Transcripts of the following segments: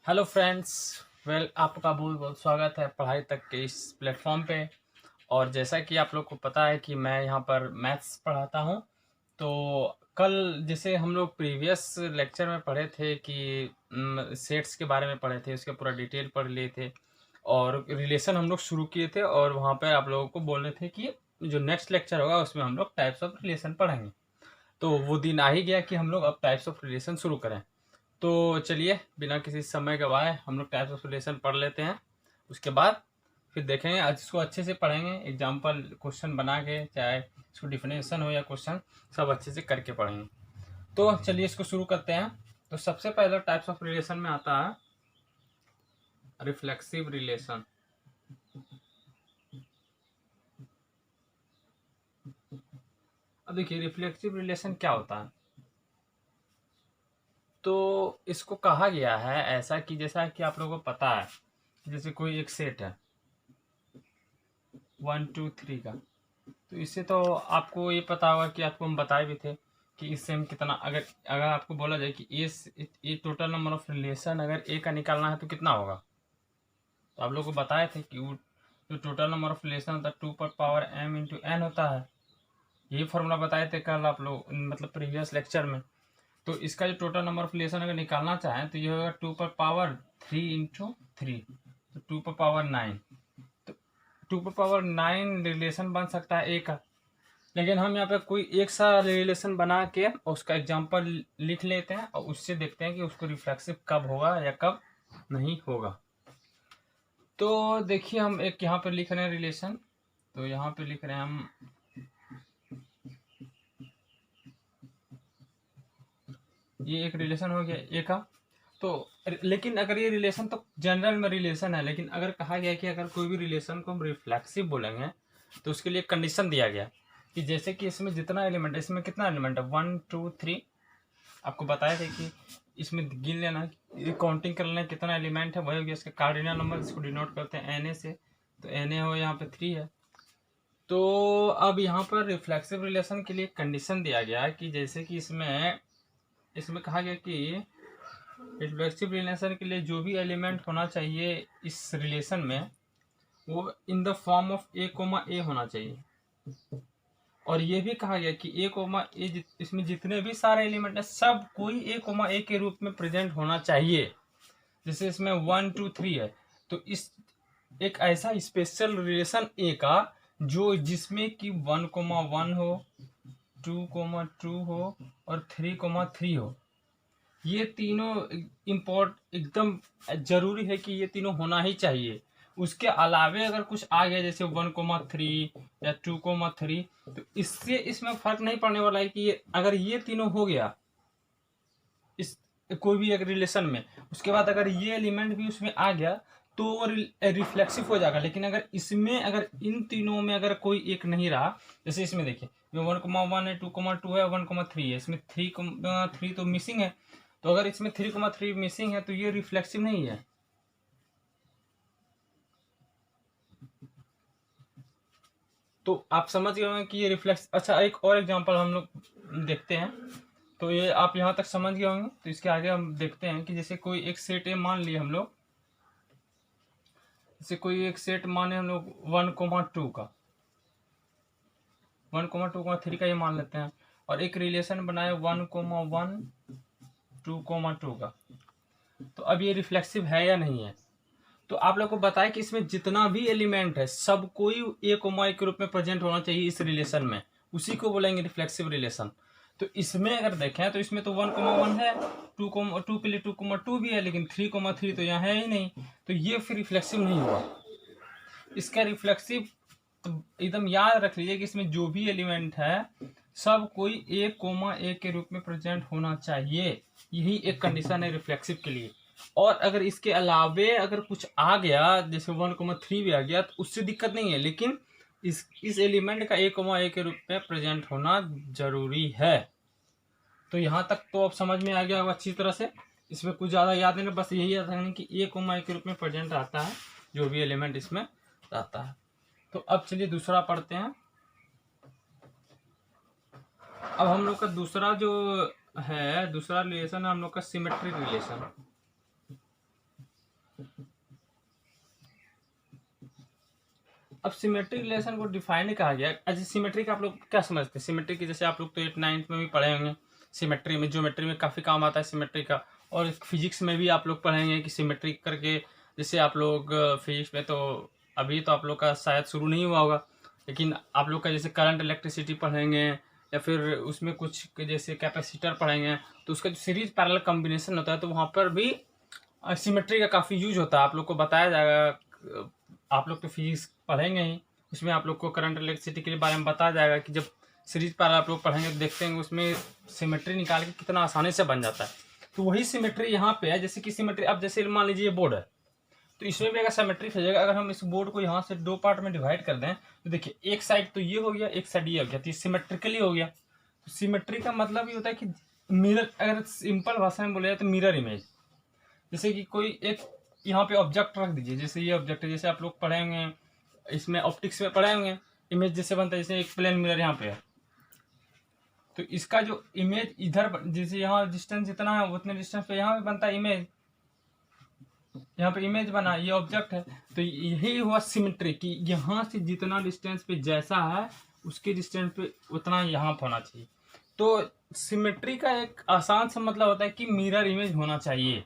Hello friends. आपका बहुत बहुत स्वागत है पढ़ाई तक के इस प्लेटफॉर्म पे। और जैसा कि आप लोग को पता है कि मैं यहाँ पर मैथ्स पढ़ाता हूँ। तो कल जैसे हम लोग प्रीवियस लेक्चर में पढ़े थे कि सेट्स के बारे में पढ़े थे, उसके पूरा डिटेल पढ़ लिए थे और रिलेशन हम लोग शुरू किए थे। और वहाँ पर आप लोगों को बोल रहे थे कि जो नेक्स्ट लेक्चर होगा उसमें हम लोग टाइप्स ऑफ रिलेशन पढ़ेंगे। तो वो दिन आ ही गया कि हम लोग अब टाइप्स ऑफ रिलेशन शुरू करें। तो चलिए बिना किसी समय गवाए हम लोग टाइप्स ऑफ रिलेशन पढ़ लेते हैं। उसके बाद फिर देखेंगे, आज इसको अच्छे से पढ़ेंगे, एग्जाम्पल क्वेश्चन बना के, चाहे इसको डिफिनेशन हो या क्वेश्चन, सब अच्छे से करके पढ़ेंगे। तो चलिए इसको शुरू करते हैं। तो सबसे पहले टाइप्स ऑफ रिलेशन में आता है रिफ्लेक्सिव रिलेशन। अब देखिए रिफ्लेक्सिव रिलेशन क्या होता है। तो इसको कहा गया है ऐसा कि जैसा कि आप लोगों को पता है, जैसे कोई एक सेट है 1 2 3 का। तो इससे तो आपको ये पता होगा कि आपको हम बताए भी थे कि इससे हम कितना, अगर अगर आपको बोला जाए कि ये टोटल नंबर ऑफ रिलेशन अगर ए का निकालना है तो कितना होगा। तो आप लोग को बताए थे कि वो जो टोटल नंबर ऑफ रिलेशन होता है 2 पर पावर m × n होता है। यही फॉर्मूला बताए थे कल आप लोग, मतलब प्रीवियस लेक्चर में। तो इसका जो टोटल नंबर ऑफ रिलेशन अगर निकालना चाहें तो ये होगा 2 पर पावर 3 × 3, तो 2 पर पावर 9। तो 2 पर पावर 9 रिलेशन बन सकता है ए का। लेकिन हम यहाँ पे कोई एक सा रिलेशन बना के उसका एग्जांपल लिख लेते हैं और उससे देखते हैं कि उसको रिफ्लेक्सिव कब होगा या कब नहीं होगा। तो देखिए हम एक यहाँ पे लिख रहे हैं रिलेशन। तो यहाँ पे लिख रहे हैं हम, ये एक रिलेशन हो गया ए का। तो लेकिन अगर ये रिलेशन तो जनरल में रिलेशन है, लेकिन अगर कहा गया कि अगर कोई भी रिलेशन को हम रिफ्लेक्सिव बोलेंगे तो उसके लिए कंडीशन दिया गया कि जैसे कि इसमें जितना एलिमेंट है, इसमें कितना एलिमेंट है 1 2 3। आपको बताया था कि इसमें गिन लेना, काउंटिंग कर लेना कितना एलिमेंट है, वही हो गया इसका कार्डिनल नंबर, इसको डिनोट करते हैं एन ए से। तो एन ए हो यहाँ पे 3 है। तो अब यहाँ पर रिफ्लेक्सिव रिलेशन के लिए कंडीशन दिया गया कि जैसे कि इसमें इसमें कहा गया कि रिफ्लेक्सिव रिलेशन के लिए जो भी एलिमेंट होना चाहिए इस रिलेशन में, वो in the form of a comma a होना चाहिए। और ये भी कहा गया कि ए कोमा ए इसमें जितने भी सारे एलिमेंट है सब कोई ए कोमा ए के रूप में प्रेजेंट होना चाहिए। जैसे इसमें 1 2 3 है, तो इस एक ऐसा स्पेशल रिलेशन ए का जो जिसमें कि 1 1 हो, 2 2 हो और 3 3 हो। ये तीनों इम्पोर्ट एकदम जरूरी है कि ये तीनों होना ही चाहिए। उसके अलावे अगर कुछ आ गया जैसे 1 3 या 2 3, तो इससे इसमें फर्क नहीं पड़ने वाला है कि ये अगर ये तीनों हो गया इस कोई भी एक रिलेशन में, उसके बाद अगर ये एलिमेंट भी उसमें आ गया तो वो रिफ्लेक्सिव हो जाएगा। लेकिन अगर इसमें अगर इन तीनों में अगर कोई एक नहीं रहा, जैसे इसमें देखिए 1 1 है, 2 2 है, 1 3 है, इसमें 3 तो मिसिंग है। तो अगर इसमें 3 3 मिसिंग है तो ये रिफ्लेक्सिव नहीं है। तो आप समझ गए होंगे कि ये रिफ्लेक्स। अच्छा, एक और एग्जांपल हम लोग देखते हैं। तो ये आप यहाँ तक समझ गए होंगे, तो इसके आगे हम देखते हैं कि जैसे कोई एक सेट है, मान लिए हम लोग, जैसे कोई एक सेट माने हम लोग 1 2 का, 1 2 3 का ये मान लेते हैं। और एक रिलेशन बनाए 1 1 2 2 का। तो अब ये रिफ्लेक्सिव है या नहीं है। तो आप लोग को बताया कि इसमें जितना भी एलिमेंट है सब कोई ए कोमा ए के रूप में प्रेजेंट होना चाहिए इस रिलेशन में, उसी को बोलेंगे रिफ्लेक्सिव रिलेशन। तो इसमें अगर देखें तो इसमें तो 1 1 है, 2 के लिए 2 भी है, लेकिन 3 3 तो यहाँ है ही नहीं। तो ये फिर रिफ्लेक्सिव नहीं हुआ। इसका रिफ्लेक्सिव तो एकदम याद रख लीजिए कि इसमें जो भी एलिमेंट है सब कोई ए कोमा ए के रूप में प्रेजेंट होना चाहिए। यही एक कंडीशन है रिफ्लेक्सिव के लिए। और अगर इसके अलावे अगर कुछ आ गया जैसे 1 3 भी आ गया तो उससे दिक्कत नहीं है, लेकिन इस एलिमेंट का ए कोमा ए के रूप में प्रेजेंट होना जरूरी है। तो यहाँ तक तो अब समझ में आ गया होगा अच्छी तरह से। इसमें कुछ ज़्यादा याद नहीं, बस यही याद रखना कि ए कोमा ए के रूप में प्रेजेंट रहता है जो भी एलिमेंट इसमें रहता है। तो अब चलिए दूसरा पढ़ते हैं। अब हम लोग का दूसरा जो है, दूसरा रिलेशन है हम लोग का सिमेट्रिक रिलेशन। अब सिमेट्रिक रिलेशन को डिफाइन कहा गया। अच्छा, सिमेट्री का आप लोग क्या समझते हैं? सिमेट्री की जैसे आप लोग तो 8th-9th में भी पढ़े होंगे, सिमेट्री में ज्योमेट्री में काफ़ी काम आता है सिमेट्री का, और फिजिक्स में भी आप लोग पढ़ेंगे कि सिमेट्री करके, जैसे आप लोग फिजिक्स में तो अभी तो आप लोग का शायद शुरू नहीं हुआ होगा, लेकिन आप लोग का जैसे करंट इलेक्ट्रिसिटी पढ़ेंगे या फिर उसमें कुछ जैसे कैपेसिटर पढ़ेंगे, तो उसका जो सीरीज पैरेलल कॉम्बिनेशन होता है तो वहाँ पर भी सिमेट्री का काफ़ी यूज होता है। आप लोग को बताया जाएगा, आप लोग तो फिजिक्स पढ़ेंगे ही, उसमें आप लोग को करंट इलेक्ट्रिसिटी के बारे में बताया जाएगा कि जब सीरीज पैरेलल आप लोग पढ़ेंगे तो देखते हैं उसमें सिमेट्री निकाल के कितना आसानी से बन जाता है। तो वही सिमेट्री यहाँ पे है। जैसे कि सिमेट्री, अब जैसे मान लीजिए ये बोर्ड है, तो इसमें भी अगर सिमेट्री हो जाएगा, अगर हम इस बोर्ड को यहाँ से 2 पार्ट में डिवाइड कर दें तो देखिए एक साइड तो ये हो गया, एक साइड ये हो गया, तो ये सिमेट्रिकली हो गया। तो सिमेट्री का मतलब ये होता है कि मिरर, अगर सिंपल भाषा में बोले जाए तो मिरर इमेज। जैसे कि कोई एक यहाँ पे ऑब्जेक्ट रख दीजिए, जैसे ये ऑब्जेक्ट है, जैसे आप लोग पढ़े होंगे इसमें ऑप्टिक्स में पढ़े होंगे, इमेज जैसे बनता है, जैसे एक प्लेन मिरर यहाँ पे है, तो इसका जो इमेज इधर, जैसे यहाँ डिस्टेंस जितना है उतने डिस्टेंस पे यहाँ पे बनता है इमेज, यहाँ पे इमेज बना, ये ऑब्जेक्ट है। तो यही हुआ सिमेट्री कि यहाँ से जितना डिस्टेंस पे जैसा है उसके डिस्टेंस पे उतना यहाँ पे होना चाहिए। तो सिमेट्री का एक आसान सा मतलब होता है कि मिरर इमेज होना चाहिए।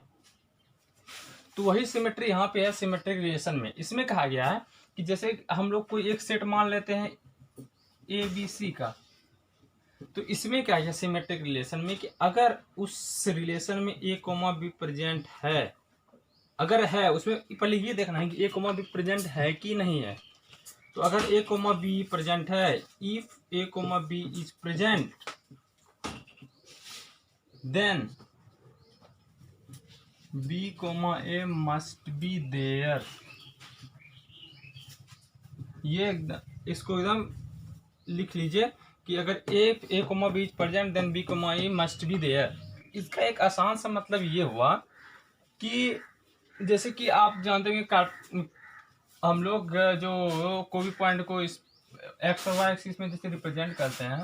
तो वही सिमेट्री यहाँ पे है सिमेट्रिक रिलेशन में। इसमें कहा गया है कि जैसे हम लोग कोई एक सेट मान लेते हैं ABC का, तो इसमें क्या है सिमेट्रिक रिलेशन में कि अगर उस रिलेशन में A, B प्रेजेंट है, अगर है, उसमें पहले ये देखना है कि A, B प्रेजेंट है कि नहीं है। तो अगर A, B प्रेजेंट है, if A, B is present, then B, A must be there. ये इसको एकदम लिख लीजिए कि अगर A, B is present then B, A must be there. इसका एक आसान सा मतलब ये हुआ कि जैसे कि आप जानते हैं हम लोग जो कोई भी पॉइंट को इस एक्स और वाई एक्सिस में जैसे रिप्रेजेंट करते हैं,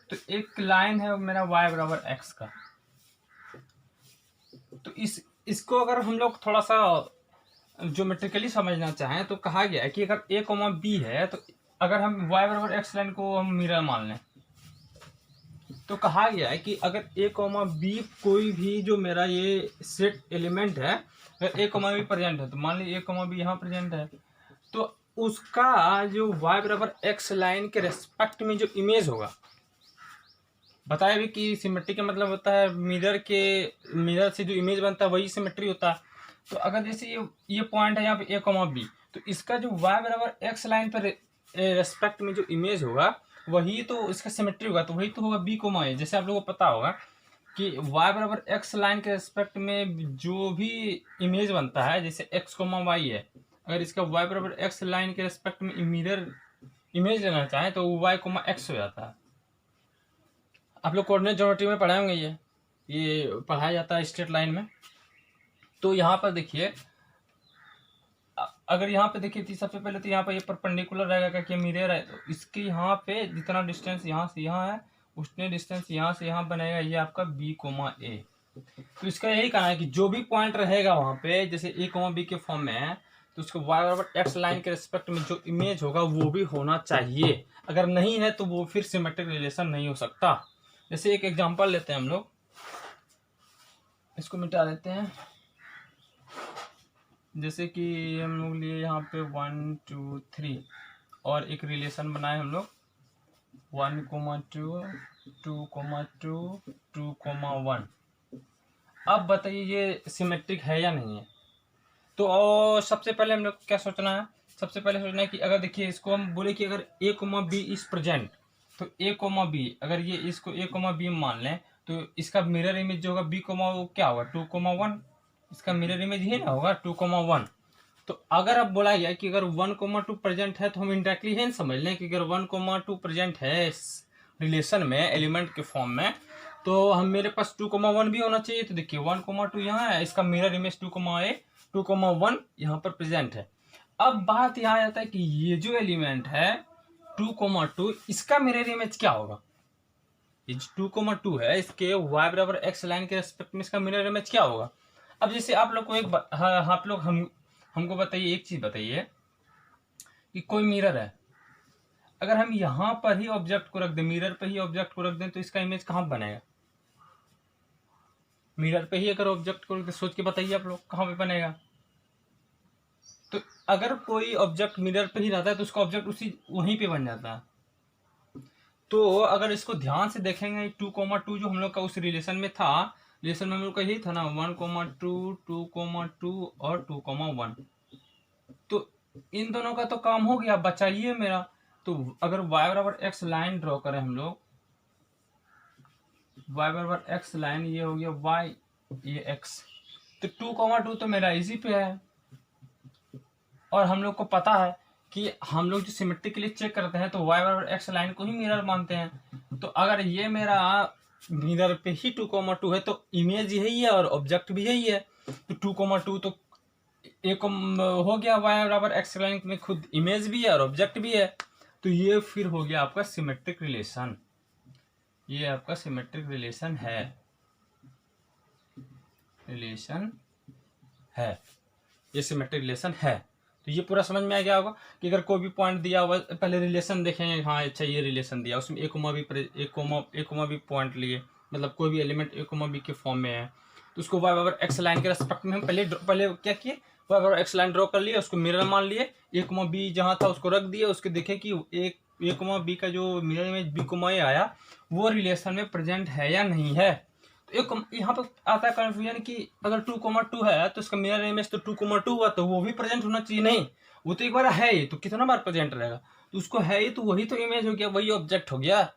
तो एक लाइन है मेरा y बराबर x का, तो इसको अगर हम लोग थोड़ा सा ज्योमेट्रिकली समझना चाहें तो कहा गया है कि अगर A, B है, तो अगर हम y बराबर x लाइन को हम मिरर मान लें, तो कहा गया है कि अगर A, B कोई भी जो मेरा ये सेट एलिमेंट है, अगर A, B प्रेजेंट है, तो मान लीजिए A, B यहाँ प्रेजेंट है, तो उसका जो y बराबर x लाइन के रेस्पेक्ट में जो इमेज होगा, बताया भी कि सिमेट्री का मतलब होता है मिरर से जो इमेज बनता है वही सिमेट्री होता है। तो अगर जैसे ये पॉइंट है यहाँ पे A, B, तो इसका जो y बराबर x लाइन पर रेस्पेक्ट में जो इमेज होगा वही तो इसका सिमेट्री होगा, तो वही तो होगा B, A। जैसे आप लोगों को पता होगा कि y बराबर x लाइन के रेस्पेक्ट में जो भी इमेज बनता है, जैसे x, y है, अगर इसका y बराबर x लाइन के रेस्पेक्ट में मिरर इमेज लेना चाहें तो y, x हो जाता है। आप लोग कोऑर्डिनेट ज्योमेट्री में पढ़े होंगे, ये पढ़ाया जाता है स्ट्रेट लाइन में। तो यहाँ पर देखिए, अगर यहाँ पे देखिए तो सबसे पहले तो यहाँ पर ये परपेंडिकुलर रहेगा कि मिरर है, तो इसके यहाँ पे जितना डिस्टेंस यहाँ से यहाँ है उतने डिस्टेंस यहाँ से यहाँ बनेगा, ये आपका B, A। तो इसका यही कहना है कि जो भी पॉइंट रहेगा वहाँ पे, जैसे A, B के फॉर्म में है, तो उसको y बराबर x लाइन के रिस्पेक्ट में जो इमेज होगा वो भी होना चाहिए। अगर नहीं है तो वो फिर सिमेट्रिक रिलेशन नहीं हो सकता। जैसे एक एग्जांपल लेते हैं हम लोग, इसको मिटा देते हैं। जैसे कि हम लोग लिए यहाँ पे 1, 2, 3 और एक रिलेशन बनाए हम लोग 1, 2, 2, 2, 2, 1। अब बताइए ये सिमेट्रिक है या नहीं है। तो और सबसे पहले हम लोग क्या सोचना है, सबसे पहले सोचना है कि अगर देखिए इसको हम बोले कि अगर A, B इज प्रेजेंट, तो A, B अगर ये इसको A, B मान लें, तो इसका मिरर इमेज जो होगा B, वो क्या होगा 2, 1। इसका मिरर इमेज ही ना होगा 2, 1। तो अगर अब बोला गया कि अगर 1, 2 प्रेजेंट है, तो हम इंडायरेक्टली है समझ लें कि अगर 1, 2 प्रेजेंट है रिलेशन में एलिमेंट के फॉर्म में, तो हम मेरे पास 2, 1 भी होना चाहिए। तो देखिए 1, 2 यहाँ है, इसका मिरर इमेज 2, 1 यहाँ पर प्रेजेंट है। अब बात यहाँ आता है कि ये जो एलिमेंट है 2, 2 इसका मिरर इमेज क्या होगा। ये 2, 2 है, इसके y बराबर x लाइन के रेस्पेक्ट में इसका मिरर इमेज क्या होगा। अब जैसे आप लोग को एक आप लोग हमको बताइए, एक चीज बताइए कि कोई मिरर है, अगर हम यहाँ पर ही ऑब्जेक्ट को रख दें, मिरर पर ही ऑब्जेक्ट को रख दें, तो इसका इमेज कहाँ बनेगा? मिरर पे ही अगर ऑब्जेक्ट को सोच के बताइए आप लोग, कहाँ पे बनेगा? तो अगर कोई ऑब्जेक्ट मिरर पे ही रहता है तो उसका ऑब्जेक्ट उसी वहीं पे बन जाता है। तो अगर इसको ध्यान से देखेंगे 2,2 जो हम लोग का उस रिलेशन में था, रिलेशन में हम लोग का यही था ना 1,2, 2,2 और 2,1। तो इन दोनों का तो काम हो गया, बचा ये मेरा। तो अगर y बराबर x लाइन ड्रॉ करें हम लोग, y बराबर x लाइन, ये हो गया y, ये x, तो 2,2 तो मेरा इजी पे है। और हम लोग को पता है कि हम लोग जो सिमेट्री के लिए चेक करते हैं तो y बराबर x लाइन को ही मिरर मानते हैं। तो अगर ये मेरा मिरर पे ही 2,2 है तो इमेज यही है और ऑब्जेक्ट भी यही है। तो 2,2 तो एक हो गया, y बराबर x लाइन में खुद इमेज भी है और ऑब्जेक्ट भी है। तो ये फिर हो गया आपका सिमेट्रिक रिलेशन, ये आपका सिमेट्रिक रिलेशन है, ये सिमेट्रिक रिलेशन है। तो ये पूरा समझ में आ गया होगा कि अगर कोई भी पॉइंट दिया हुआ, पहले रिलेशन देखेंगे, हाँ अच्छा ये रिलेशन दिया, उसमें ए कोमा बी पॉइंट लिए, मतलब कोई भी एलिमेंट ए कोमा बी के फॉर्म में है, तो उसको वाई बराबर एक्स लाइन के रेस्पेक्ट में हम पहले क्या किए, वाई बराबर एक्स लाइन ड्रॉ कर लिए, उसको मिरर मान लिए, ए कोमा बी जहाँ था उसको रख दिया, उसके देखे कि ए कोमा बी का जो मिरर इमेज बी कोमा ए आया वो रिलेशन में प्रेजेंट है या नहीं है। तो एक यहाँ पर आता है कंफ्यूजन कि अगर 2,2 है तो इसका मिरर इमेज तो 2,2 हुआ, तो वो भी प्रेजेंट होना चाहिए। नहीं, वो तो एक बार है ही, तो कितना बार प्रेजेंट रहेगा? तो उसको है ही, तो वही तो इमेज हो गया, वही ऑब्जेक्ट हो गया।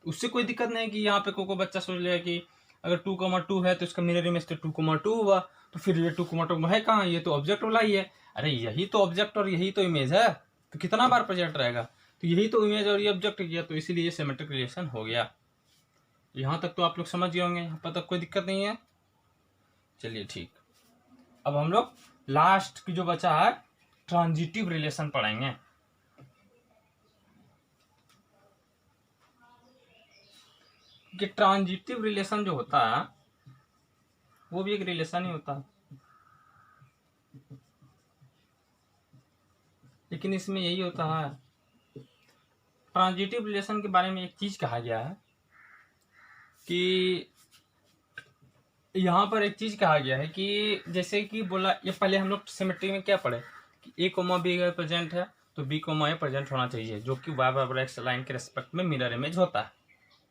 उससे कोई दिक्कत नहीं कि यहाँ पे कोई बच्चा सोच लिया कि अगर 2,2 है तो इसका मिरर इमेज तो 2,2 हुआ, तो फिर ये 2,2 है कहाँ? ये तो ऑब्जेक्ट वाला ही है। अरे यही तो ऑब्जेक्ट और यही तो इमेज है, तो कितना बार प्रेजेंट रहेगा? तो यही तो इमेज और ये ऑब्जेक्ट किया, तो इसीलिए ये सिमेट्रिक रिलेशन हो गया। यहाँ तक तो आप लोग समझ गए होंगे, यहाँ पर तक कोई दिक्कत नहीं है। चलिए ठीक, अब हम लोग लास्ट की जो बचा है ट्रांजिटिव रिलेशन पढ़ेंगे। कि ट्रांजिटिव रिलेशन जो होता है वो भी एक रिलेशन ही होता है, लेकिन इसमें यही होता है, ट्रांजिटिव रिलेशन के बारे में एक चीज कहा गया है कि यहाँ पर एक चीज कहा गया है कि जैसे कि बोला, ये पहले हम लोग सिमेट्री में क्या पढ़े कि ए कोमा बी अगर प्रेजेंट है तो बी कोमा ए प्रेजेंट होना चाहिए, जो कि वाई बराबर एक्स लाइन के रेस्पेक्ट में मिरर इमेज होता है।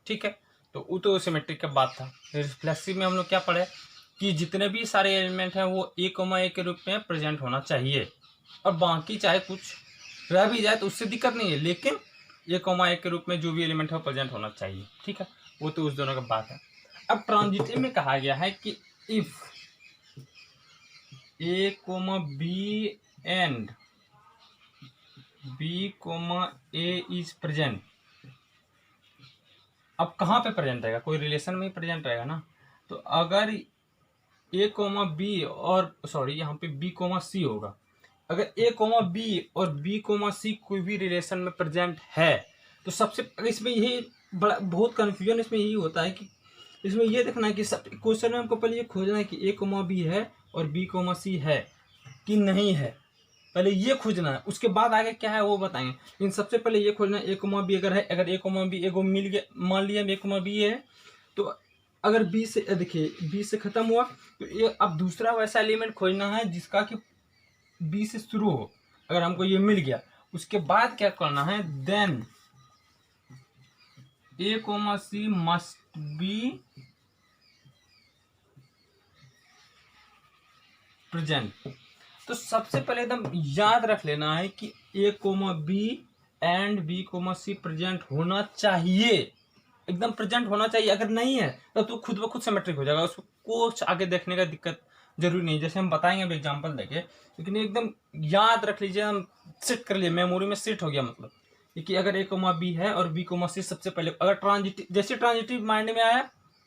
ठीक है, तो वो तो सिमेट्री का बात था। रिफ्लेक्सिव में हम लोग क्या पढ़े कि जितने भी सारे एलिमेंट हैं वो ए कोमा ए के रूप में प्रेजेंट होना चाहिए, और बाकी चाहे कुछ रह भी जाए तो उससे दिक्कत नहीं है, लेकिन ए कोमा ए के रूप में जो भी एलिमेंट है वो प्रेजेंट होना चाहिए। ठीक है, वो तो उस दोनों का बात है। अब ट्रांजिटिव में कहा गया है कि if A comma B and B comma A is present. अब कहाँ पे प्रेजेंट रहेगा? कोई रिलेशन में ही प्रेजेंट रहेगा ना। तो अगर ए कोमा बी और यहाँ पे बी कोमा सी होगा, अगर ए कोमा बी और बी कोमा सी कोई भी रिलेशन में प्रेजेंट है तो सबसे इसमें यही बड़ा बहुत कन्फ्यूजन इसमें यही होता है कि इसमें ये देखना है कि क्वेश्चन में हमको पहले ये खोजना है कि ए कोमा बी है और बी कोमा सी है कि नहीं है, पहले ये खोजना है, उसके बाद आगे क्या है वो बताएंगे। लेकिन सबसे पहले ये खोजना है ए कोमा बी अगर है, अगर ए कोमा बी एगो मिल गया, मान लिया ए कोमा बी है, तो अगर बी से देखिए बी से खत्म हुआ तो ये अब दूसरा वैसा एलिमेंट खोजना है जिसका कि बी से शुरू हो। अगर हमको ये मिल गया, उसके बाद क्या करना है, then A comma c must be present. तो सबसे पहले एकदम याद रख लेना है कि a comma B and B comma c present होना चाहिए, एकदम प्रेजेंट होना चाहिए। अगर नहीं है तो खुद ब खुद सिमेट्रिक हो जाएगा, उसको कुछ आगे देखने का दिक्कत जरूरी नहीं, जैसे हम बताएंगे अभी एग्जांपल देके, लेकिन एकदम याद रख लीजिए, हम सेट कर लिए, मेमोरी में सेट हो गया। मतलब कि अगर ए कोमा बी है और बी कोमा सी, सबसे पहले अगर ट्रांजिटिव, जैसे ट्रांजिटिव माइंड में आया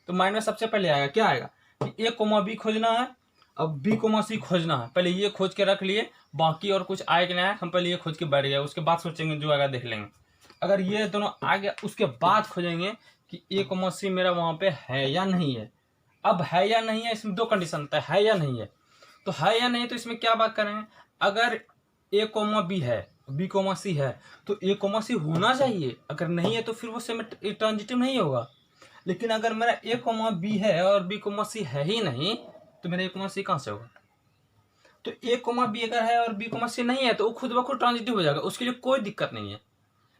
तो माइंड में सबसे पहले आएगा क्या आएगा कि ए कोमा बी खोजना है, अब बी कोमा सी खोजना है, पहले ये खोज के रख लिए, बाकी और कुछ आए कि नहीं आए हम पहले ये खोज के बैठ गए, उसके बाद सोचेंगे जो आएगा देख लेंगे। अगर ये दोनों आ गया उसके बाद खोजेंगे कि ए कोमा सी मेरा वहां पे है या नहीं है। अब है या नहीं है, इसमें दो कंडीशन होता है या नहीं है। तो है या नहीं, तो इसमें क्या बात करें, अगर ए कोमा बी है बी कोमा सी है तो ए कोमा सी होना चाहिए, अगर नहीं है तो फिर वो ट्रांजिटिव नहीं होगा। लेकिन अगर मेरा ए कोमा बी है और बी कोमा सी है ही नहीं तो मेरा ए कोमा सी कहाँ से होगा? तो ए कोमा बी अगर है और बी कोमा सी नहीं है तो वो खुद ब खुद ट्रांजिटिव हो जाएगा, उसके लिए कोई दिक्कत नहीं है।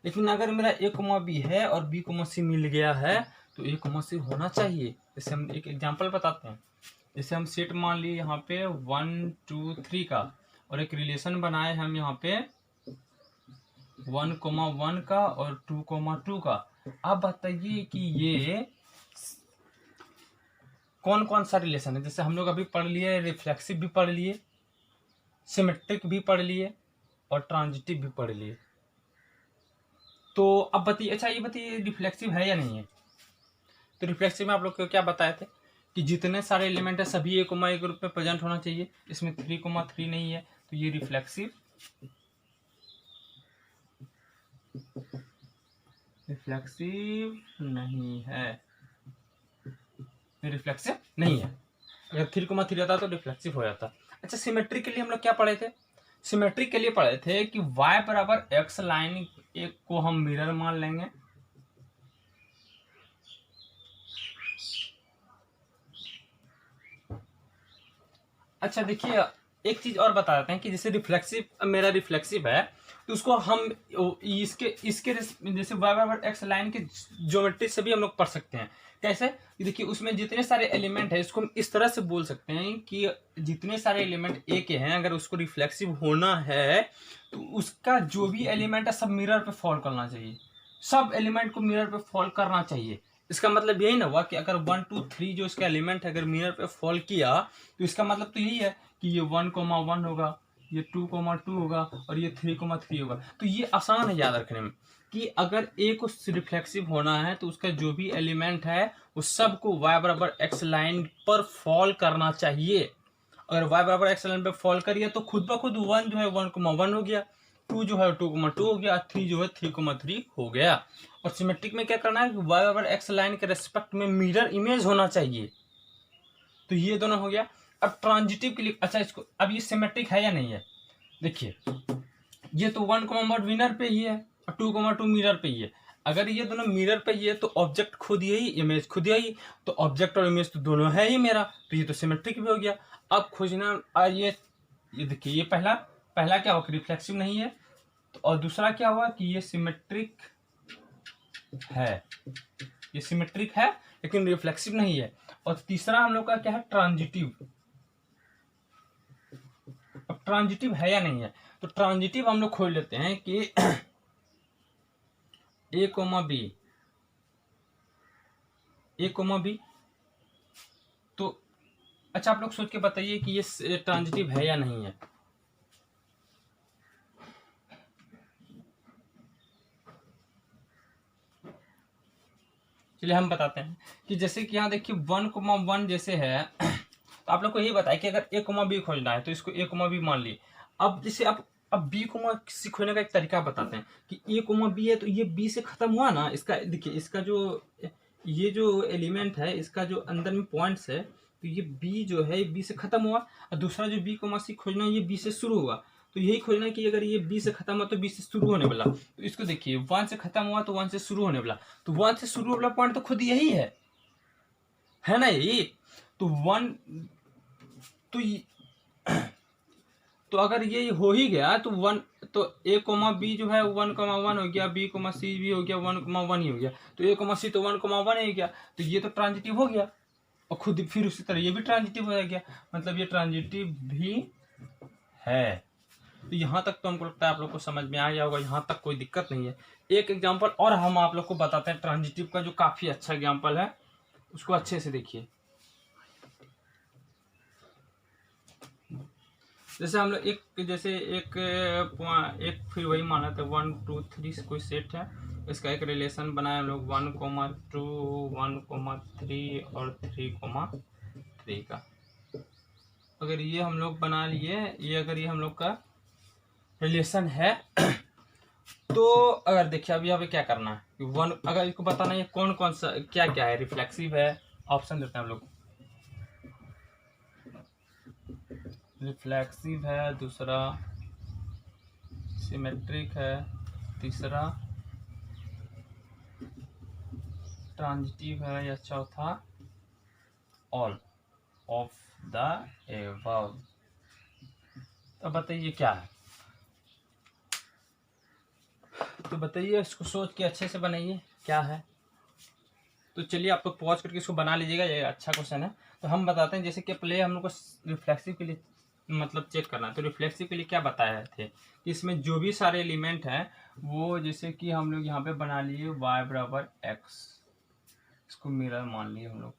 लेकिन अगर मेरा ए कोमा बी है और बी कोमा सी मिल गया है तो ए कोमा सी होना चाहिए। जैसे हम एक एग्जांपल बताते हैं। जैसे हम सेट मान लिए यहाँ पे 1 2 3 का और एक रिलेशन बनाए हम यहाँ पे 1,1 का और 2,2 का। अब बताइए कि ये कौन कौन सा रिलेशन है। जैसे हम लोग अभी पढ़ लिए रिफ्लेक्सिव भी पढ़ लिए, सिमेट्रिक भी पढ़ लिए और ट्रांजिटिव भी पढ़ लिए। तो अब बताइए, अच्छा ये बताइए रिफ्लेक्सिव है या नहीं है? तो रिफ्लेक्सिव में आप लोग को क्या बताए थे कि जितने सारे एलिमेंट है सभी ए कोमा ए ग्रुप में प्रेजेंट होना चाहिए। इसमें 3,3 नहीं है तो ये रिफ्लेक्सिव नहीं है, रिफ्लेक्सिव नहीं है। अगर 3,3 रहता तो रिफ्लेक्सिव हो जाता। अच्छा सिमेट्रिक के लिए हम लोग क्या पढ़े थे? सिमेट्रिक के लिए पढ़े थे कि y बराबर x लाइन एक को हम मिरर मान लेंगे। अच्छा देखिए एक चीज और बता देते हैं कि जैसे रिफ्लेक्सिव मेरा रिफ्लेक्सिव है तो उसको हम इसके जैसे y बराबर x लाइन के ज्योमेट्री से भी हम लोग पढ़ सकते हैं। कैसे? देखिए उसमें जितने सारे एलिमेंट है इसको हम इस तरह से बोल सकते हैं कि जितने सारे एलिमेंट ए के हैं अगर उसको रिफ्लेक्सिव होना है तो उसका जो भी एलिमेंट है सब मिरर पे फॉल करना चाहिए, सब एलिमेंट को मिरर पे फॉल करना चाहिए। इसका मतलब यही ना हुआ कि अगर 1 2 3 जो इसका एलिमेंट है अगर मिरर पे फॉल किया तो इसका मतलब तो यही है कि ये 1,1 होगा, ये 2,2 होगा और ये 3,3 होगा। तो ये आसान है याद रखने में कि अगर ए को रिफ्लेक्सिव होना है तो उसका जो भी एलिमेंट है वो सबको y बराबर x लाइन पर फॉल करना चाहिए। अगर y बराबर x लाइन पर फॉल करिए तो खुद ब खुद 1 जो है 1,1 हो गया, 2 जो है 2,2 हो गया, 3 जो है 3,3 हो गया। और सिमेट्रिक में क्या करना है कि y बराबर x लाइन के रेस्पेक्ट में मिरर इमेज होना चाहिए। तो ये दोनों हो गया। अब ट्रांजिटिव के लिए, अच्छा इसको अब ये सिमेट्रिक है या नहीं है? देखिए ये तो 1,1 विनर पे ही है और 2,2 मिरर पे ही है। अगर ये दोनों मिरर पे ही है तो ऑब्जेक्ट खुद यही, इमेज खुद यही, तो ऑब्जेक्ट और इमेज तो दोनों है ही मेरा, तो ये तो सिमेट्रिक भी हो गया। अब खोजना ये देखिए ये पहला क्या हुआ कि रिफ्लेक्सिव नहीं है तो, और दूसरा क्या हुआ कि ये सिमेट्रिक है, ये सिमेट्रिक है लेकिन रिफ्लेक्सिव नहीं है। और तीसरा हम लोग का क्या है? ट्रांजिटिव। अब ट्रांजिटिव है या नहीं है? तो ट्रांजिटिव हम लोग खोज लेते हैं कि ए कोमा बी तो अच्छा आप लोग सोच के बताइए कि ये ट्रांजिटिव है या नहीं है। चलिए हम बताते हैं कि जैसे कि यहाँ देखिए 1,1 जैसे है तो आप लोग को यही बताया कि अगर ए कोमा बी खोजना है तो इसको ए कोमा बी मान ली। अब जैसे अब बी कोमा सी खोजने का एक तरीका बताते हैं कि ए कोमा बी है तो ये बी से खत्म हुआ ना, इसका देखिए इसका जो ये जो एलिमेंट है इसका जो अंदर में पॉइंट्स है तो ये बी जो है बी से खत्म हुआ और दूसरा जो बी कोमा सी खोजना है ये बी से शुरू हुआ। तो यही खोजना है कि अगर ये बी से खत्म हुआ तो बी से शुरू होने वाला, तो इसको देखिए 1 से खत्म हुआ तो 1 से शुरू होने वाला, तो 1 से शुरू वाला पॉइंट तो खुद यही है ना यही। तो 1 तो अगर ये हो ही गया तो 1 तो ए कोमा बी जो है 1,1 हो गया, बी कोमा सी भी हो गया 1,1 ही हो गया, तो ए कोमा सी तो 1,1 ही गया, तो ये तो ट्रांजिटिव हो गया। और खुद फिर उसी तरह ये भी ट्रांजिटिव हो गया, मतलब ये ट्रांजिटिव भी है। तो यहाँ तक तो हमको लगता है आप लोग को समझ में आ गया होगा, यहाँ तक कोई दिक्कत नहीं है। एक एग्जाम्पल और हम आप लोग को बताते हैं ट्रांजिटिव का जो काफी अच्छा एग्जाम्पल है, उसको अच्छे से देखिए। जैसे हम लोग एक फिर वही माना था 1 2 3 से कोई सेट है, इसका एक रिलेशन बनाया हम लोग 1,2 1,3 और 3,3 का। अगर ये हम लोग बना लिए ये, अगर ये हम लोग का रिलेशन है तो अगर देखिए अभी यहाँ पे क्या करना है कि 1 अगर इसको बताना है कौन कौन सा क्या क्या है, रिफ्लेक्सिव है, ऑप्शन देते हैं हम लोग, रिफ्लेक्सिव है, दूसरा सिमेट्रिक है, तीसरा ट्रांजिटिव है, या चौथा ऑल ऑफ द एबव। तो बताइए क्या है, तो बताइए, इसको सोच के अच्छे से बनाइए क्या है। तो चलिए आप लोग पॉज करके इसको बना लीजिएगा, ये अच्छा क्वेश्चन है। तो हम बताते हैं, जैसे कि पहले हम लोग को रिफ्लेक्सिव के लिए मतलब चेक करना है। तो रिफ्लेक्सिव के लिए क्या बताए थे कि इसमें जो भी सारे एलिमेंट हैं वो, जैसे कि हम लोग यहाँ पे बना लिए y बराबर x, इसको मिरर मान लिए हम लोग।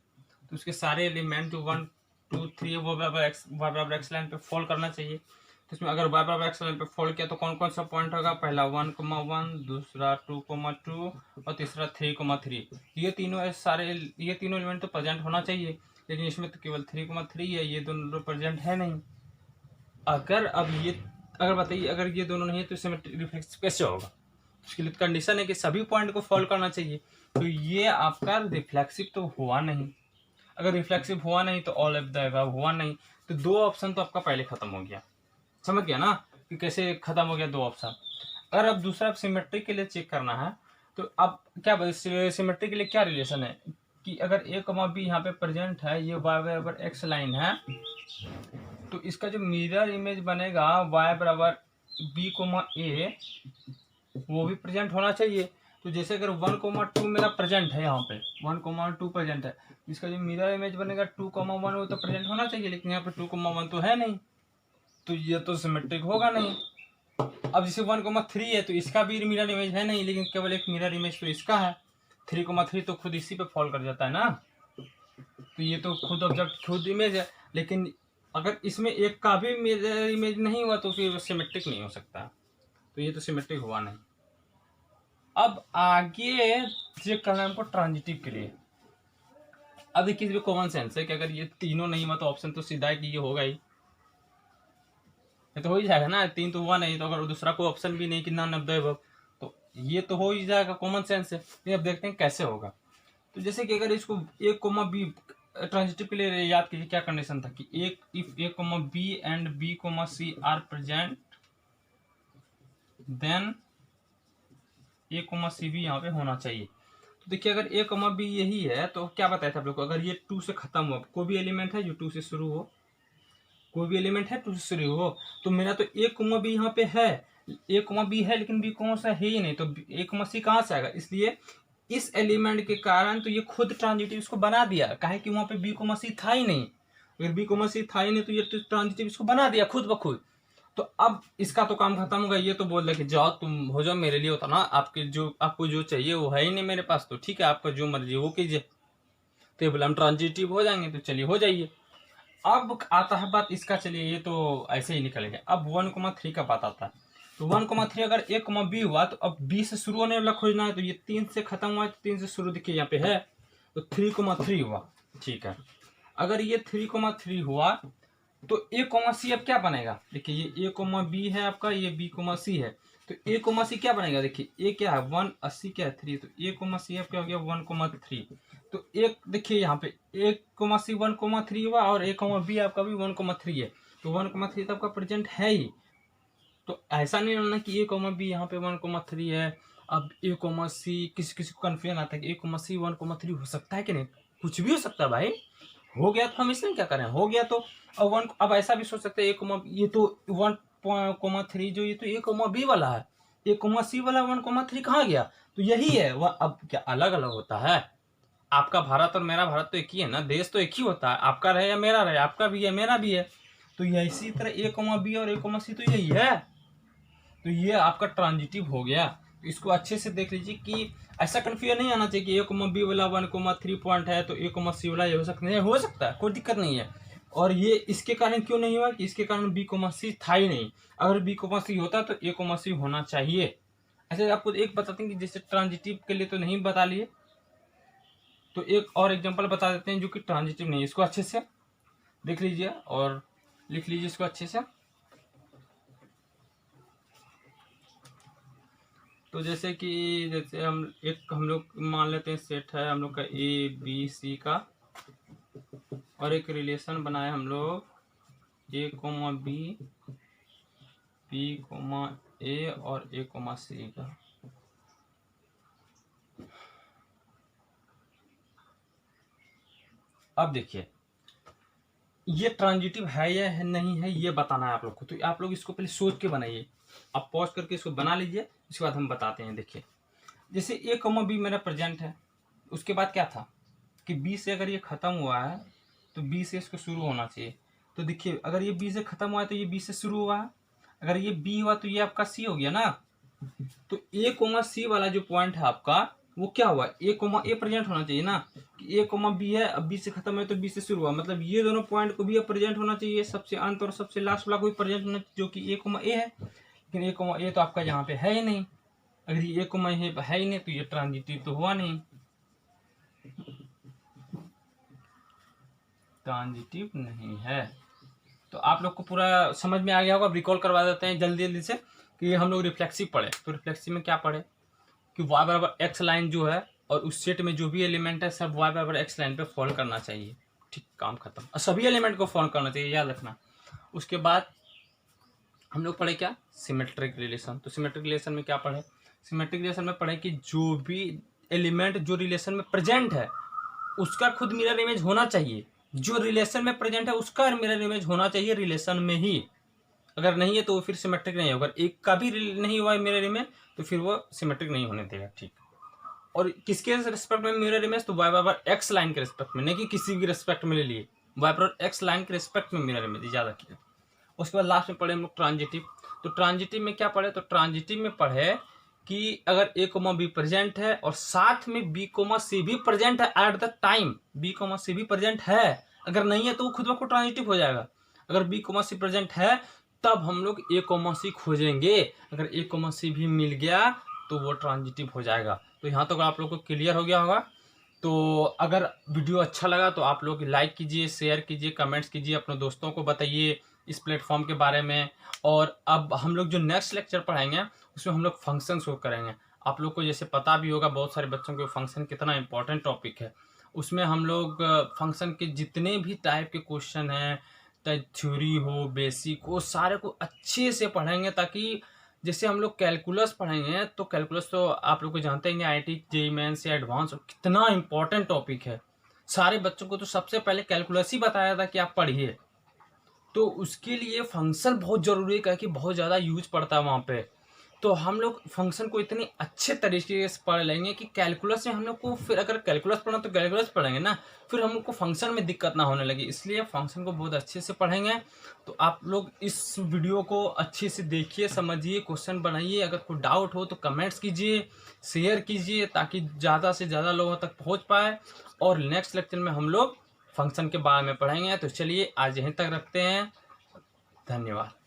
तो उसके सारे एलिमेंट जो 1 2 3 वो y बराबर x लाइन पे फॉल करना चाहिए। तो इसमें अगर y बराबर x लाइन पे फॉल किया तो कौन कौन सा पॉइंट होगा, पहला 1,1, दूसरा 2,2 और तीसरा 3,3। ये तीनों एलिमेंट तो प्रेजेंट होना चाहिए, लेकिन इसमें तो केवल 3,3 है, ये दोनों तो प्रेजेंट है नहीं। अगर बताइए, अगर ये दोनों नहीं है तो इसमें रिफ्लेक्स कैसे होगा। उसके लिए कंडीशन है कि सभी पॉइंट को फॉल करना चाहिए। तो ये आपका रिफ्लेक्सिव तो हुआ नहीं। अगर रिफ्लेक्सिव हुआ नहीं तो ऑल ऑफ द अबव हुआ नहीं। तो दो ऑप्शन तो आपका पहले खत्म हो गया। समझ गया ना कि कैसे खत्म हो गया दो ऑप्शन। अगर अब दूसरा सिमेट्री के लिए चेक करना है तो अब क्या सिमेट्री के लिए क्या रिलेशन है कि अगर ए कॉमा बी यहाँ पे प्रेजेंट है, ये वाई बराबर एक्स लाइन है, तो इसका जो मिरर इमेज बनेगा y बराबर बी कोमा ए, वो भी प्रेजेंट होना चाहिए। तो जैसे अगर 1,2 मेरा प्रेजेंट है, यहाँ पे 1,2 प्रेजेंट है, इसका जो मिरर इमेज बनेगा 2,1 वो तो प्रेजेंट होना चाहिए, लेकिन यहाँ पे 2,1 तो है नहीं, तो ये तो सिमेट्रिक होगा नहीं। अब जैसे 1,3 है तो इसका भी मिरर इमेज है नहीं, लेकिन केवल एक मिरर इमेज तो इसका है। 3,3 तो खुद इसी पे फॉल कर जाता है ना, तो ये तो खुद ऑब्जेक्ट खुद इमेज है। लेकिन अगर इसमें एक का भी मिरर इमेज नहीं हुआ तो फिर सिमेट्रिक नहीं हो सकता, तो ये तो सिमेट्रिक हुआ नहीं। अब आगे चेक करना है हमको ट्रांजिटिव के लिए। अब देखिए इसमें कॉमन सेंस है कि अगर ये तीनों नहीं हुआ तो ऑप्शन तो सीधा है कि ये होगा ही, ये तो हो ही जाएगा ना, 3 तो हुआ नहीं, तो अगर दूसरा कोई ऑप्शन भी नहीं कि नॉन ऑफ द अबव, तो ये तो हो ही जाएगा, कॉमन सेंस है। तो अब देखते हैं कैसे होगा। तो जैसे कि अगर इसको ए कोमा बी ट्रांजिटिव के लिए याद कीजिए क्या कंडीशन था कि if A comma B and B comma C are present, then A comma C भी यहाँ पे होना चाहिए। तो देखिए अगर ए कोमा बी यही है तो क्या बताया था आप लोग को, अगर ये 2 से खत्म हुआ, कोई भी एलिमेंट है जो 2 से शुरू हो, कोई भी एलिमेंट है 2 से शुरू हो, तो मेरा तो ए कोमा बी यहाँ पे है, ए कोमा बी है, लेकिन बी कोमा सा है ही नहीं, तो ए कोमा सी कहाँ से आएगा। इसलिए इस एलिमेंट के कारण तो ये खुद ट्रांजिटिव इसको बना दिया, काहे कि वहां पे बी कोमा सी था ही नहीं। अगर बी कोमा सी था ही नहीं तो ये तो ट्रांजिटिव इसको बना दिया खुद ब खुद। तो अब इसका तो काम खत्म होगा, ये तो बोल रहे कि जाओ तुम हो जाओ मेरे लिए, होता ना आपको जो चाहिए वो है ही नहीं मेरे पास, तो ठीक है आपका जो मर्जी वो कीजिए। तो ये बोला हम ट्रांजिटिव हो जाएंगे, तो चलिए हो जाइए। अब आता है बात इसका, चलिए ये तो ऐसे ही निकल गया। अब 1,3 का बात आता है। तो 1,3 अगर ए कोमा बी हुआ तो अब बी से शुरू होने वाला खोजना है, तो ये 3 से खत्म हुआ है, तो 3 से शुरू देखिए यहाँ पे है, तो 3,3 हुआ। ठीक है, अगर ये 3,3 हुआ तो ए कोमा सी अब क्या बनेगा, देखिए ये ए कोमा बी है आपका, ये बी कोमा सी है, तो ए कोमा सी क्या बनेगा, देखिए ए क्या है 180 क्या है 3, तो ए कोमा सी अब क्या हो गया 1,3। तो एक देखिए यहाँ पे ए कोमा सी 1,3 हुआ और ए कोमा बी आपका भी 1,3 है, तो 1,3 तो आपका प्रेजेंट है ही। तो ऐसा नहीं होना कि ए कोमा बी यहाँ पे 1,3 है। अब ए कोमा सी किसी किसी को कन्फ्यूजन आता है कि ए कोमा सी 1,3 हो सकता है कि नहीं, कुछ भी हो सकता है भाई, हो गया तो हम इसमें क्या करें, हो गया तो अब ऐसा भी सोच सकते हैं ये तो 1,3 जो ये तो ए कोमा बी वाला है, ए कोमा सी वाला 1,3 कहाँ गया, तो यही है वह। अब क्या अलग अलग होता है, आपका भारत और मेरा भारत तो एक ही है ना, देश तो एक ही होता है, आपका रहे या मेरा रहे, आपका भी है मेरा भी है, तो ये इसी तरह ए कोमा बी और ए कोमा सी तो यही है। तो ये आपका ट्रांजिटिव हो गया। तो इसको अच्छे से देख लीजिए कि ऐसा कन्फ्यूजन नहीं आना चाहिए कि ए कोमा बी वाला 1,3 पॉइंट है तो ए कोमा सी वाला ये हो सकता है, हो सकता है, कोई दिक्कत नहीं है। और ये इसके कारण क्यों नहीं हुआ कि इसके कारण बी कोमा सी था ही नहीं, अगर बी कोमा सी होता तो ए कोमा सी होना चाहिए। ऐसे आपको एक बताते हैं कि जैसे ट्रांजिटिव के लिए तो नहीं बता लिए, तो एक और एग्जांपल बता देते हैं जो कि ट्रांजिटिव नहीं है, इसको अच्छे से देख लीजिए और लिख लीजिए इसको अच्छे से। तो जैसे हम लोग मान लेते हैं सेट है हम लोग का ए बी सी का, और एक रिलेशन बनाए हम लोग ए कोमा बी, बी कोमा ए और ए कोमा सी का। अब देखिए ये ट्रांजिटिव है या है नहीं है ये बताना है आप लोग को, तो आप लोग इसको पहले सोच के बनाइए। आप पॉज करके इसको बना लीजिए, उसके बाद हम बताते हैं। देखिए जैसे ए कॉमा बी मेरा प्रेजेंट है, उसके बाद क्या था कि बी से अगर ये खत्म हुआ है तो बी से इसको शुरू होना चाहिए। तो देखिए अगर ये बी से खत्म हुआ है तो ये बी से शुरू हुआ है, अगर ये बी हुआ तो ये आपका सी हो गया ना। तो ए कोमा सी वाला जो पॉइंट है आपका वो क्या हुआ, ए कोमा ए प्रेजेंट होना चाहिए ना, कि ए कोमा बी है, अब बी से खत्म है तो बी से शुरू हुआ, मतलब ये दोनों पॉइंट को भी प्रेजेंट होना चाहिए, सबसे अंत और सबसे लास्ट वाला कोई प्रेजेंट होना चाहिए जो कि ए कोमा ए है। लेकिन ए कोमा ए तो आपका यहाँ पे है ही नहीं, अगर ये ए कोमा ए है ही नहीं तो ये ट्रांजिटिव तो हुआ नहीं, ट्रांजिटिव नहीं है। तो आप लोग को पूरा समझ में आ गया होगा। रिकॉल करवा देते हैं जल्दी जल्दी से कि हम लोग रिफ्लेक्सिव पढ़े। तो रिफ्लेक्सिव में क्या पढ़े कि y बराबर एक्स लाइन जो है और उस सेट में जो भी एलिमेंट है सब y बराबर एक्स लाइन पे फॉलो करना चाहिए। ठीक, काम खत्म। और सभी एलिमेंट को फॉलो करना चाहिए, याद रखना। उसके बाद हम लोग पढ़े क्या, सिमेट्रिक रिलेशन। तो सिमेट्रिक रिलेशन में क्या पढ़े, सिमेट्रिक रिलेशन में पढ़े कि जो भी एलिमेंट जो रिलेशन में प्रेजेंट है उसका खुद मिरर इमेज होना चाहिए, जो रिलेशन में प्रेजेंट है उसका मिरर इमेज होना चाहिए रिलेशन में ही। अगर नहीं है तो फिर सिमेट्रिक नहीं होगा। एक का भी नहीं हुआ मिरर इमेज तो फिर वो सिमेट्रिक नहीं होने देगा। ठीक, और किसके रिस्पेक्ट में मिरर इमेज, तो वाई बराबर एक्स लाइन के रिस्पेक्ट में, नहीं कि किसी भी रिस्पेक्ट में ले लिए, वाई बराबर एक्स लाइन के रिस्पेक्ट में मिरर इमेज, याद रखिए। उसके बाद लास्ट में पढ़े हम लोग ट्रांजिटिव। तो ट्रांजिटिव में क्या पढ़े, तो ट्रांजिटिव में पढ़े कि अगर ए कोमा बी प्रेजेंट है और साथ में बी कोमा सी भी प्रेजेंट है at the time, B comma C भी प्रेजेंट है, अगर नहीं है तो वो खुद ब खुद ट्रांजिटिव हो जाएगा। अगर बी कोमा सी प्रेजेंट है तब हम लोग ए कोमा सी खोजेंगे, अगर ए कोमा सी भी मिल गया तो वो ट्रांजिटिव हो जाएगा। तो यहाँ तक आप लोग को क्लियर हो गया होगा। तो अगर वीडियो अच्छा लगा तो आप लोग लाइक कीजिए, शेयर कीजिए, कमेंट्स कीजिए, अपने दोस्तों को बताइए इस प्लेटफॉर्म के बारे में। और अब हम लोग जो नेक्स्ट लेक्चर पढ़ाएंगे उसमें हम लोग फंक्शन शो करेंगे। आप लोग को जैसे पता भी होगा बहुत सारे बच्चों को फंक्शन कितना इंपॉर्टेंट टॉपिक है। उसमें हम लोग फंक्शन के जितने भी टाइप के क्वेश्चन हैं, चाहे थ्योरी हो, बेसिक हो, सारे को अच्छे से पढ़ेंगे, ताकि जैसे हम लोग कैलकुलस पढ़ेंगे तो कैलकुलस तो आप लोग को जानते हैं IIT JEE मेंस या एडवांस कितना इंपॉर्टेंट टॉपिक है। सारे बच्चों को तो सबसे पहले कैलकुलस ही बताया था कि आप पढ़िए। तो उसके लिए फंक्शन बहुत जरूरी है कि बहुत ज़्यादा यूज पड़ता है वहाँ पे। तो हम लोग फंक्शन को इतने अच्छे तरीके से पढ़ लेंगे कि कैलकुलस में हम लोग को, फिर अगर कैलकुलस पढ़ना तो कैलकुलस पढ़ेंगे ना, फिर हम लोग को फंक्शन में दिक्कत ना होने लगी। इसलिए फंक्शन को बहुत अच्छे से पढ़ेंगे। तो आप लोग इस वीडियो को अच्छे से देखिए, समझिए, क्वेश्चन बनाइए। अगर कोई डाउट हो तो कमेंट्स कीजिए, शेयर कीजिए, ताकि ज़्यादा से ज़्यादा लोगों तक पहुँच पाए। और नेक्स्ट लेक्चर में हम लोग फंक्शन के बारे में पढ़ेंगे। तो चलिए आज यहीं तक रखते हैं। धन्यवाद।